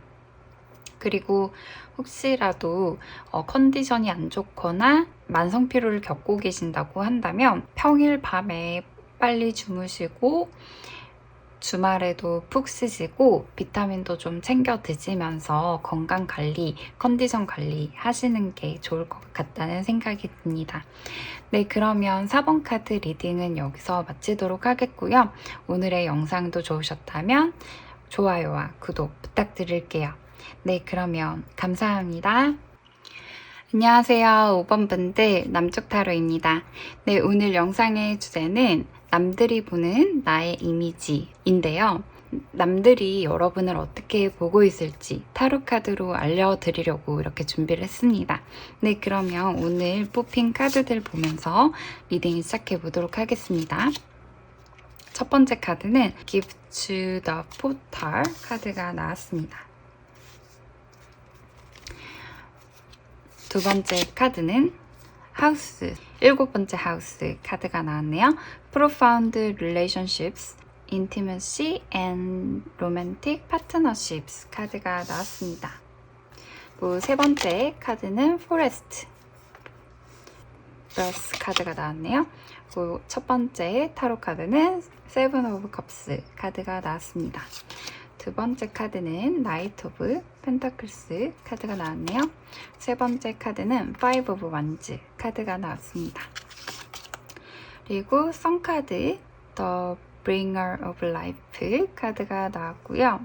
그리고 혹시라도 컨디션이 안 좋거나 만성 피로를 겪고 계신다고 한다면 평일 밤에 빨리 주무시고 주말에도 푹 쉬시고 비타민도 좀 챙겨 드시면서 건강 관리, 컨디션 관리 하시는 게 좋을 것 같다는 생각이 듭니다. 네, 그러면 4번 카드 리딩은 여기서 마치도록 하겠고요. 오늘의 영상도 좋으셨다면 좋아요와 구독 부탁드릴게요. 네, 그러면 감사합니다. 안녕하세요. 5번 분들 남쪽 타로입니다. 네, 오늘 영상의 주제는 남들이 보는 나의 이미지인데요. 남들이 여러분을 어떻게 보고 있을지 타로 카드로 알려드리려고 이렇게 준비를 했습니다. 네, 그러면 오늘 뽑힌 카드들 보면서 리딩 시작해 보도록 하겠습니다. 첫 번째 카드는 Give to the Portal 카드가 나왔습니다. 두 번째 카드는 하우스, 7번째 하우스 카드가 나왔네요. Profound Relationships, Intimacy and Romantic Partnerships 카드가 나왔습니다. 그리고 세 번째 카드는 Forest, Breath 카드가 나왔네요. 그리고 첫 번째 타로 카드는 Seven of Cups 카드가 나왔습니다. 두 번째 카드는 나이트 오브 펜타클스 카드가 나왔네요. 세 번째 카드는 파이브 오브 완즈 카드가 나왔습니다. 그리고 선 카드 The Bringer of Life 카드가 나왔고요.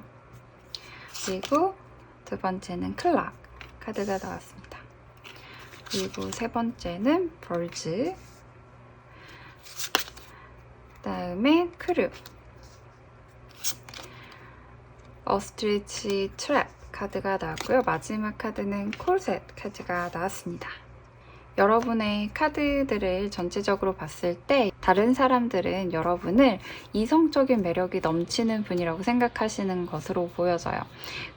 그리고 두 번째는 클락 카드가 나왔습니다. 그리고 세 번째는 벌즈, 그다음에 크루, 어스트리치 트랩 카드가 나왔고요. 마지막 카드는 콜셋 카드가 나왔습니다. 여러분의 카드들을 전체적으로 봤을 때 다른 사람들은 여러분을 이성적인 매력이 넘치는 분이라고 생각하시는 것으로 보여져요.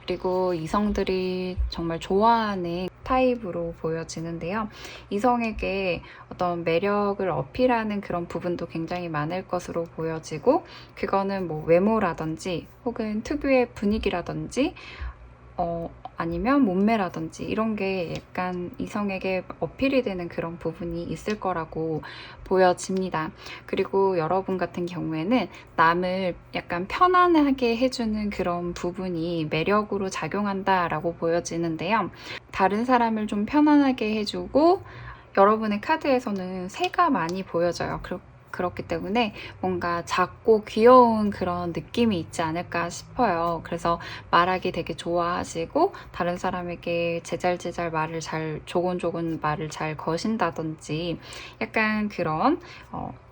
그리고 이성들이 정말 좋아하는 타입으로 보여지는데요. 이성에게 어떤 매력을 어필하는 그런 부분도 굉장히 많을 것으로 보여지고, 그거는 뭐 외모라든지 혹은 특유의 분위기라든지 아니면 몸매라든지 이런 게 약간 이성에게 어필이 되는 그런 부분이 있을 거라고 보여집니다. 그리고 여러분 같은 경우에는 남을 약간 편안하게 해주는 그런 부분이 매력으로 작용한다라고 보여지는데요. 다른 사람을 좀 편안하게 해주고, 여러분의 카드에서는 새가 많이 보여져요. 그렇기 때문에 뭔가 작고 귀여운 그런 느낌이 있지 않을까 싶어요. 그래서 말하기 되게 좋아하시고 다른 사람에게 제잘제잘 말을 잘 조곤조곤 말을 잘 거신다든지 약간 그런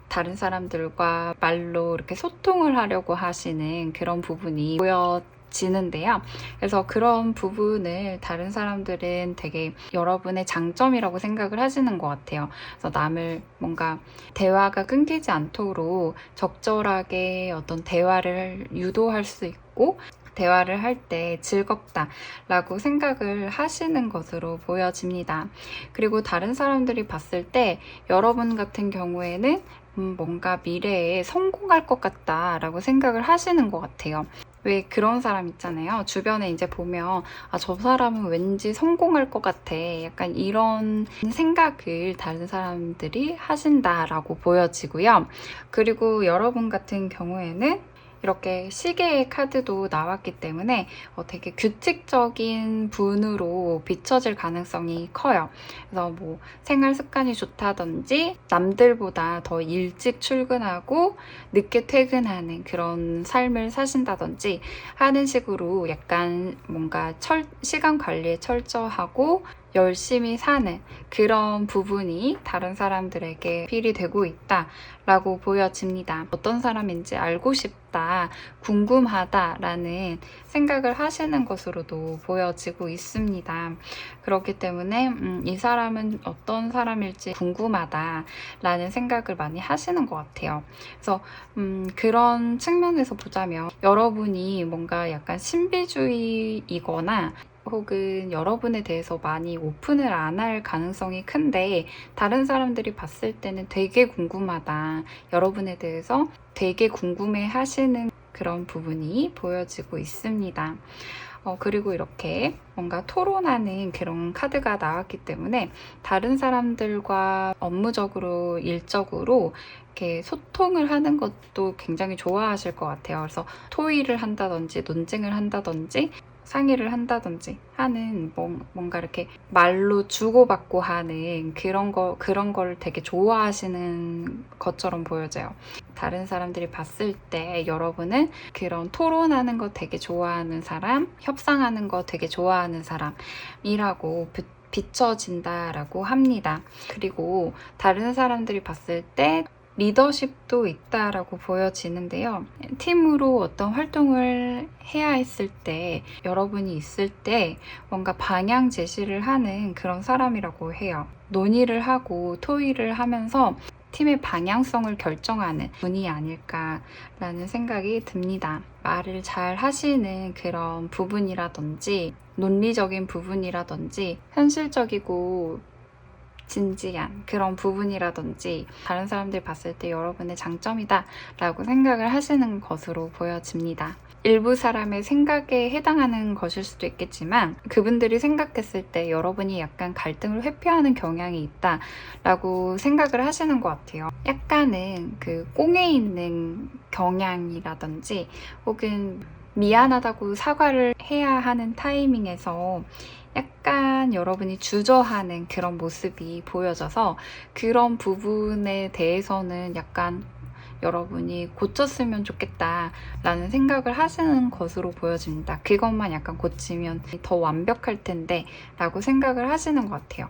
다른 사람들과 말로 이렇게 소통을 하려고 하시는 그런 부분이 보여지는데요. 그래서 그런 부분을 다른 사람들은 되게 여러분의 장점이라고 생각을 하시는 것 같아요. 그래서 남을 뭔가 대화가 끊기지 않도록 적절하게 어떤 대화를 유도할 수 있고, 대화를 할 때 즐겁다라고 생각을 하시는 것으로 보여집니다. 그리고 다른 사람들이 봤을 때 여러분 같은 경우에는 뭔가 미래에 성공할 것 같다라고 생각을 하시는 것 같아요. 왜 그런 사람 있잖아요. 주변에 이제 보면 저 사람은 왠지 성공할 것 같아. 약간 이런 생각을 다른 사람들이 하신다라고 보여지고요. 그리고 여러분 같은 경우에는 이렇게 시계의 카드도 나왔기 때문에 되게 규칙적인 분으로 비춰질 가능성이 커요. 그래서 뭐 생활 습관이 좋다든지 남들보다 더 일찍 출근하고 늦게 퇴근하는 그런 삶을 사신다든지 하는 식으로 약간 뭔가 시간 관리에 철저하고 열심히 사는 그런 부분이 다른 사람들에게 필이 되고 있다라고 보여집니다. 어떤 사람인지 알고 싶다, 궁금하다라는 생각을 하시는 것으로도 보여지고 있습니다. 그렇기 때문에 이 사람은 어떤 사람일지 궁금하다라는 생각을 많이 하시는 것 같아요. 그래서 그런 측면에서 보자면 여러분이 뭔가 약간 신비주의이거나 혹은 여러분에 대해서 많이 오픈을 안 할 가능성이 큰데 다른 사람들이 봤을 때는 되게 궁금하다. 여러분에 대해서 되게 궁금해 하시는 그런 부분이 보여지고 있습니다. 그리고 이렇게 뭔가 토론하는 그런 카드가 나왔기 때문에 다른 사람들과 업무적으로, 일적으로 이렇게 소통을 하는 것도 굉장히 좋아하실 것 같아요. 그래서 토의를 한다든지 논쟁을 한다든지 상의를 한다든지 하는 뭔가 이렇게 말로 주고받고 하는 그런 걸 되게 좋아하시는 것처럼 보여져요. 다른 사람들이 봤을 때 여러분은 그런 토론하는 거 되게 좋아하는 사람, 협상하는 거 되게 좋아하는 사람이라고 비춰진다라고 합니다. 그리고 다른 사람들이 봤을 때 리더십도 있다라고 보여지는데요. 팀으로 어떤 활동을 해야 했을 때 여러분이 있을 때 뭔가 방향 제시를 하는 그런 사람이라고 해요. 논의를 하고 토의를 하면서 팀의 방향성을 결정하는 분이 아닐까라는 생각이 듭니다. 말을 잘 하시는 그런 부분이라든지 논리적인 부분이라든지 현실적이고 진지한 그런 부분이라든지 다른 사람들이 봤을 때 여러분의 장점이다 라고 생각을 하시는 것으로 보여집니다. 일부 사람의 생각에 해당하는 것일 수도 있겠지만 그분들이 생각했을 때 여러분이 약간 갈등을 회피하는 경향이 있다 라고 생각을 하시는 것 같아요. 약간은 그 꽁에 있는 경향이라든지 혹은 미안하다고 사과를 해야 하는 타이밍에서 약간 여러분이 주저하는 그런 모습이 보여져서 그런 부분에 대해서는 약간 여러분이 고쳤으면 좋겠다라는 생각을 하시는 것으로 보여집니다. 그것만 약간 고치면 더 완벽할 텐데 라고 생각을 하시는 것 같아요.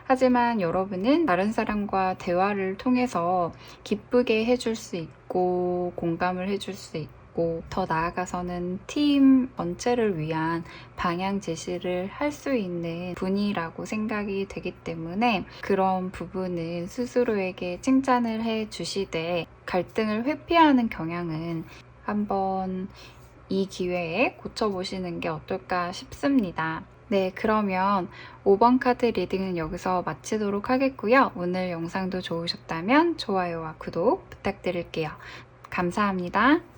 하지만 여러분은 다른 사람과 대화를 통해서 기쁘게 해줄 수 있고 공감을 해줄 수 있고 더 나아가서는 팀 전체를 위한 방향 제시를 할 수 있는 분이라고 생각이 되기 때문에 그런 부분은 스스로에게 칭찬을 해 주시되 갈등을 회피하는 경향은 한번 이 기회에 고쳐보시는 게 어떨까 싶습니다. 네, 그러면 5번 카드 리딩은 여기서 마치도록 하겠고요. 오늘 영상도 좋으셨다면 좋아요와 구독 부탁드릴게요. 감사합니다.